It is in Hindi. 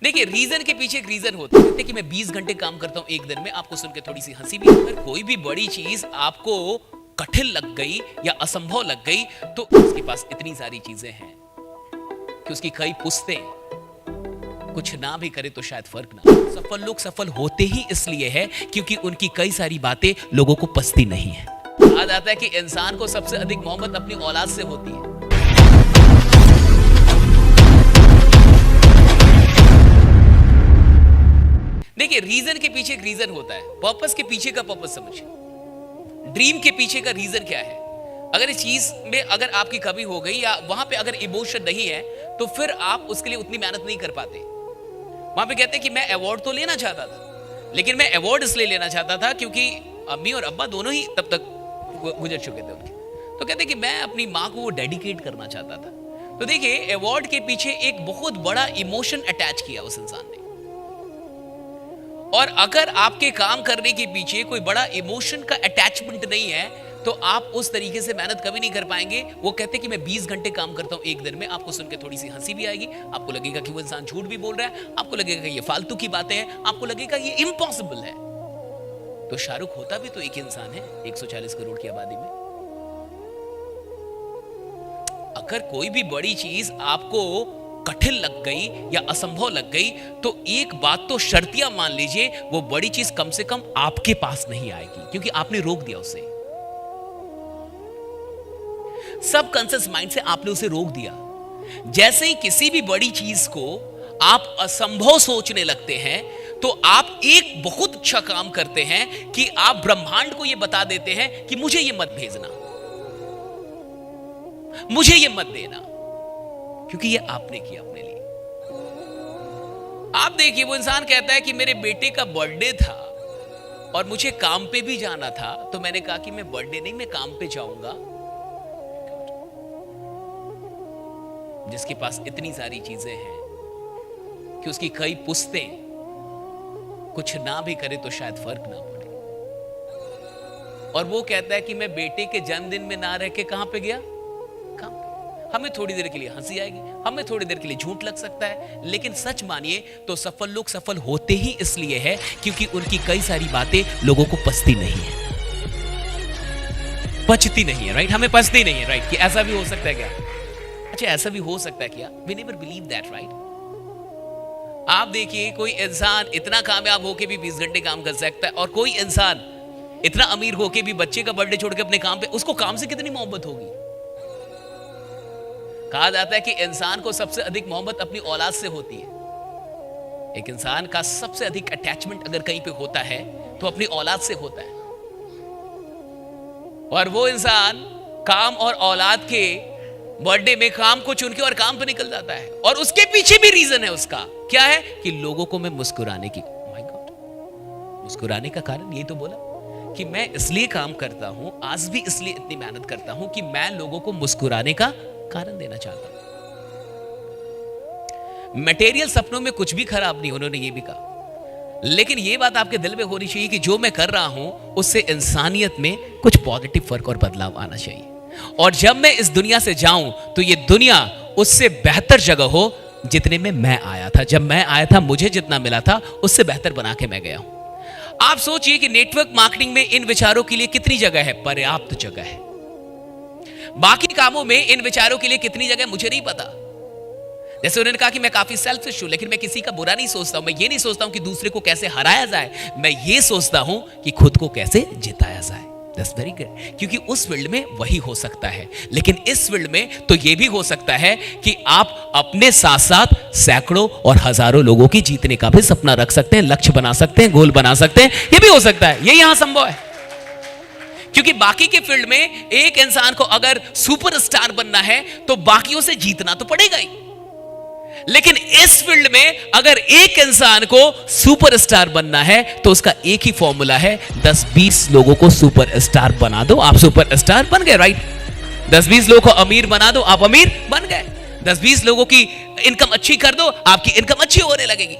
देखिए, रीजन के पीछे एक रीजन होता है कि मैं 20 घंटे काम करता हूं एक दिन में। आपको सुन के थोड़ी सी हंसी भी, अगर कोई भी बड़ी चीज आपको कठिन लग गई या असंभव लग गई तो उसके पास इतनी सारी चीजें हैं कि उसकी कई पुश्तें कुछ ना भी करे तो शायद फर्क ना। सफल लोग सफल होते ही इसलिए है क्योंकि उनकी कई सारी बातें लोगों को पसती नहीं है। कहा जाता है कि इंसान को सबसे अधिक मोहब्बत अपनी औलाद से होती है। देखिए, रीजन के पीछे एक रीजन होता है, पर्पस के पीछे का पर्पस समझिए, ड्रीम के पीछे का रीजन क्या है। अगर इस चीज में अगर आपकी कमी हो गई या वहां पे अगर इमोशन नहीं है तो फिर आप उसके लिए उतनी मेहनत नहीं कर पाते। वहां पे कहते हैं कि मैं अवार्ड तो लेना चाहता था, लेकिन मैं अवार्ड इसलिए लेना चाहता था क्योंकि अम्मी और अब्बा दोनों ही तब तक गुजर चुके थे उनके। तो कहते हैं कि मैं अपनी माँ को वो डेडिकेट करना चाहता था। तो देखिए, अवार्ड के पीछे एक बहुत बड़ा इमोशन अटैच किया उस इंसान ने। और अगर आपके काम करने के पीछे कोई बड़ा इमोशन का अटैचमेंट नहीं है तो आप उस तरीके से मेहनत कभी नहीं कर पाएंगे। वो कहते हैं कि मैं 20 घंटे काम करता हूं एक दिन में। आपको सुन के थोड़ी सी हंसी भी आएगी, आपको लगेगा कि वो इंसान झूठ भी बोल रहा है, आपको लगेगा कि ये फालतू की बातें हैं, आपको लगेगा ये इम्पॉसिबल है। तो शाहरुख होता भी तो एक इंसान है 140 करोड़ की आबादी में। अगर कोई भी बड़ी चीज आपको कठिन लग गई या असंभव लग गई तो एक बात तो शर्तिया मान लीजिए, वो बड़ी चीज कम से कम आपके पास नहीं आएगी क्योंकि आपने रोक दिया उसे। सब कॉन्शियस माइंड से आपने उसे रोक दिया। जैसे ही किसी भी बड़ी चीज को आप असंभव सोचने लगते हैं तो आप एक बहुत अच्छा काम करते हैं कि आप ब्रह्मांड को यह बता देते हैं कि मुझे यह मत भेजना, मुझे यह मत देना, क्योंकि ये आपने किया अपने लिए। आप देखिए, वो इंसान कहता है कि मेरे बेटे का बर्थडे था और मुझे काम पे भी जाना था, तो मैंने कहा कि मैं बर्थडे नहीं, मैं काम पे जाऊंगा। जिसके पास इतनी सारी चीजें हैं कि उसकी कई पुश्तें कुछ ना भी करे तो शायद फर्क ना पड़े, और वो कहता है कि मैं बेटे के जन्मदिन में ना रह के कहां पे गया, काम पे। हमें थोड़ी देर के लिए हंसी आएगी, हमें थोड़ी देर के लिए झूठ लग सकता है, लेकिन सच मानिए तो सफल लोग सफल होते ही इसलिए है क्योंकि उनकी कई सारी बातें लोगों को पचती नहीं है, पचती नहीं है। राइट, हमें पचती नहीं है। राइट, कि ऐसा भी हो सकता है क्या? अच्छा, ऐसा भी हो सकता है क्या? We never believe that. Right, आप देखिए, कोई इंसान इतना कामयाब होके भी 20 घंटे काम कर सकता है, और कोई इंसान इतना अमीर होके भी बच्चे का बर्थडे छोड़ के अपने काम पे, उसको काम से कितनी मोहब्बत होगी। कहा जाता है कि इंसान को सबसे अधिक मोहब्बत अपनी औलाद से होती है। एक इंसान का सबसे अधिक अटैचमेंट अगर कहीं पे होता है तो अपनी औलाद से होता है, और वो इंसान काम और औलाद के बर्थडे में काम को चुन के और काम पे निकल जाता है। और उसके पीछे भी रीजन है उसका, क्या है कि लोगों को मैं मुस्कुराने की, माय गॉड, मुस्कुराने का कारण यही तो बोला कि मैं इसलिए काम करता हूं, आज भी इसलिए इतनी मेहनत करता हूं कि मैं लोगों को मुस्कुराने का कारण देना चाहता हूं। मटेरियल सपनों में कुछ भी खराब नहीं, उन्होंने ये भी कहा, लेकिन ये बात आपके दिल में होनी चाहिए कि जो मैं कर रहा हूं उससे इंसानियत में कुछ पॉजिटिव फर्क और बदलाव आना चाहिए, और जब मैं इस दुनिया से जाऊं तो ये दुनिया उससे बेहतर जगह हो जितने में मैं आया था। जब मैं आया था मुझे जितना मिला था उससे बेहतर बना के मैं गया हूं। आप सोचिए कि नेटवर्क मार्केटिंग में इन विचारों के लिए कितनी जगह है? पर्याप्त जगह है। बाकी कामों में इन विचारों के लिए कितनी जगह मुझे नहीं पता। जैसे उन्होंने कहा कि मैं काफी सेल्फिश हूं, लेकिन मैं किसी का बुरा नहीं सोचता हूं। मैं ये नहीं सोचता हूं कि दूसरे को कैसे हराया जाए, मैं ये सोचता हूं कि खुद को कैसे जिताया जाए। That's very good, क्योंकि उस फील्ड में वही हो सकता है, लेकिन इस फील्ड में तो ये भी हो सकता है कि आप अपने साथ साथ सैकड़ों और हजारों लोगों की जीतने का भी सपना रख सकते हैं, लक्ष्य बना सकते हैं, गोल बना सकते हैं। ये भी हो सकता है, ये यहां संभव है। क्योंकि बाकी के फील्ड में एक इंसान को अगर सुपरस्टार बनना है तो बाकियों से जीतना तो पड़ेगा ही, लेकिन इस फील्ड में अगर एक इंसान को सुपरस्टार बनना है तो उसका एक ही फॉर्मूला है, 10-20 लोगों को सुपरस्टार बना दो, आप सुपरस्टार बन गए। राइट, 10-20 लोगों को अमीर बना दो, आप अमीर बन गए। 10-20 लोगों की इनकम अच्छी कर दो, आपकी इनकम अच्छी होने लगेगी।